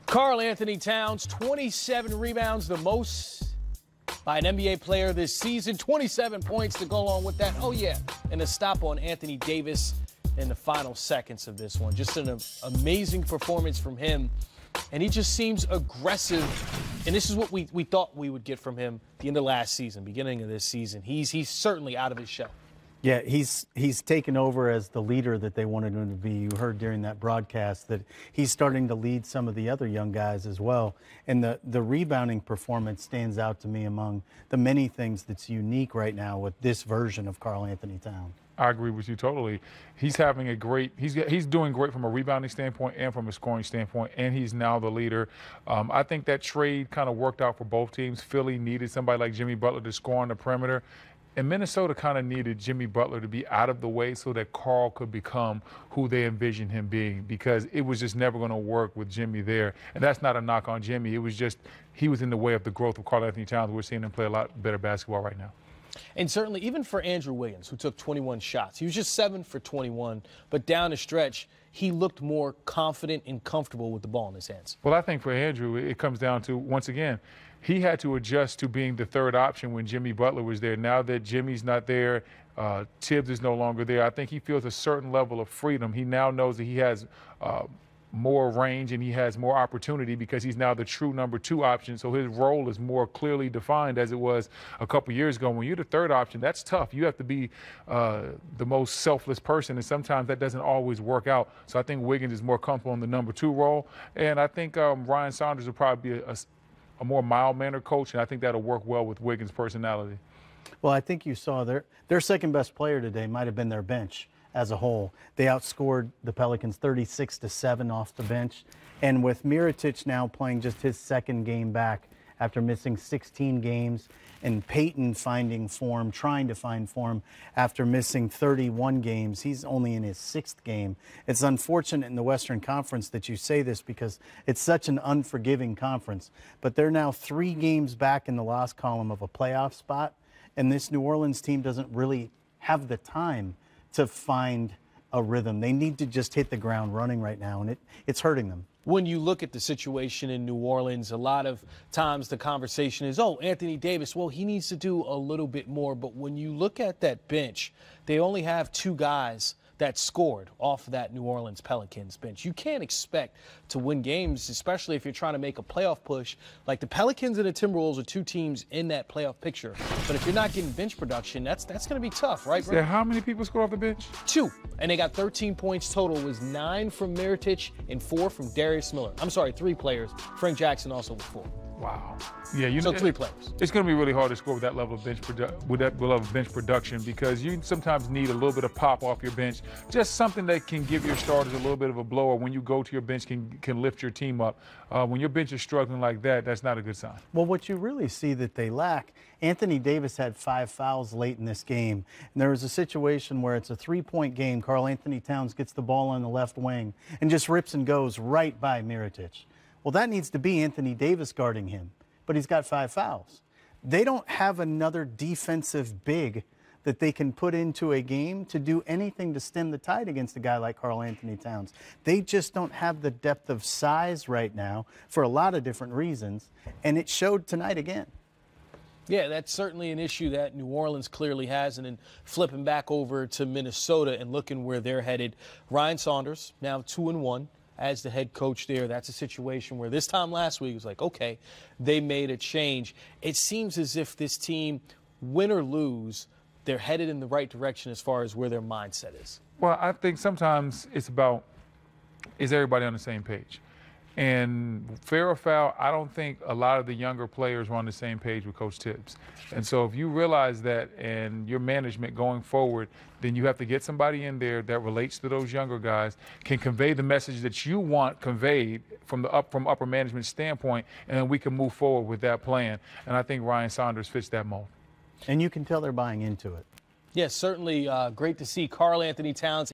Karl Anthony Towns, 27 rebounds, the most by an NBA player this season. 27 points to go along with that. Oh, yeah. And a stop on Anthony Davis in the final seconds of this one. Just an amazing performance from him. And he just seems aggressive. And this is what we thought we would get from him at the end of last season, beginning of this season. He's certainly out of his shell. Yeah, he's taken over as the leader that they wanted him to be. You heard during that broadcast that he's starting to lead some of the other young guys as well. And the rebounding performance stands out to me among the many things that's unique right now with this version of Karl Anthony Towns. I agree with you totally. He's having a great, he's doing great from a rebounding standpoint and from a scoring standpoint, and he's now the leader. I think that trade kind of worked out for both teams. Philly needed somebody like Jimmy Butler to score on the perimeter. And Minnesota kind of needed Jimmy Butler to be out of the way so that Karl could become who they envisioned him being, because it was just never going to work with Jimmy there. And that's not a knock on Jimmy. It was just he was in the way of the growth of Karl Anthony Towns. We're seeing him play a lot better basketball right now. And certainly even for Andrew Wiggins, who took 21 shots, he was just 7 for 21, but down the stretch, he looked more confident and comfortable with the ball in his hands. Well, I think for Andrew, it comes down to, once again, he had to adjust to being the third option when Jimmy Butler was there. Now that Jimmy's not there, Tibbs is no longer there, I think he feels a certain level of freedom. He now knows that he has more range and he has more opportunity because he's now the true number 2 option. So his role is more clearly defined as it was a couple years ago. When you're the third option, that's tough. You have to be the most selfless person, and sometimes that doesn't always work out. So I think Wiggins is more comfortable in the number 2 role. And I think Ryan Saunders will probably be a more mild-mannered coach, and I think that'll work well with Wiggins' personality. Well, I think you saw their second-best player today might have been their bench as a whole. They outscored the Pelicans 36-7 off the bench. And with Mirotic now playing just his second game back after missing 16 games, and Peyton finding form, trying to find form after missing 31 games. He's only in his 6th game. It's unfortunate in the Western Conference that you say this because it's such an unforgiving conference. But they're now 3 games back in the loss column of a playoff spot, and this New Orleans team doesn't really have the time to find a rhythm. They need to just hit the ground running right now, and it's hurting them. When you look at the situation in New Orleans, a lot of times the conversation is, oh, Anthony Davis, well, he needs to do a little bit more. But when you look at that bench, they only have 2 guys that scored off that New Orleans Pelicans bench. You can't expect to win games, especially if you're trying to make a playoff push. Like the Pelicans and the Timberwolves are 2 teams in that playoff picture. But if you're not getting bench production, that's going to be tough, right, bro? Yeah, how many people score off the bench? 2. And they got 13 points total. It was 9 from Mirotic and 4 from Darius Miller. I'm sorry, 3 players. Frank Jackson also with 4. Wow. Yeah, you know, so 3 players. It's going to be really hard to score with that level of bench production because you sometimes need a little bit of pop off your bench, just something that can give your starters a little bit of a blow, or when you go to your bench can lift your team up. When your bench is struggling like that, that's not a good sign. Well, what you really see that they lack, Anthony Davis had 5 fouls late in this game, and there was a situation where it's a 3-point game. Karl Anthony Towns gets the ball on the left wing and just rips and goes right by Mirotic. Well, that needs to be Anthony Davis guarding him, but he's got 5 fouls. They don't have another defensive big that they can put into a game to do anything to stem the tide against a guy like Karl Anthony Towns. They just don't have the depth of size right now for a lot of different reasons, and it showed tonight again. Yeah, that's certainly an issue that New Orleans clearly has. And then flipping back over to Minnesota and looking where they're headed, Ryan Saunders now 2-1. As the head coach there. That's a situation where this time last week it was like, okay, they made a change. It seems as if this team, win or lose, they're headed in the right direction as far as where their mindset is. Well, I think sometimes it's about, is everybody on the same page? And fair or foul, I don't think a lot of the younger players were on the same page with Coach Tibbs. And so if you realize that and your management going forward, then you have to get somebody in there that relates to those younger guys, can convey the message that you want conveyed from upper management standpoint, and then we can move forward with that plan. And I think Ryan Saunders fits that mold. And you can tell they're buying into it. Yes, certainly great to see Karl Anthony Towns.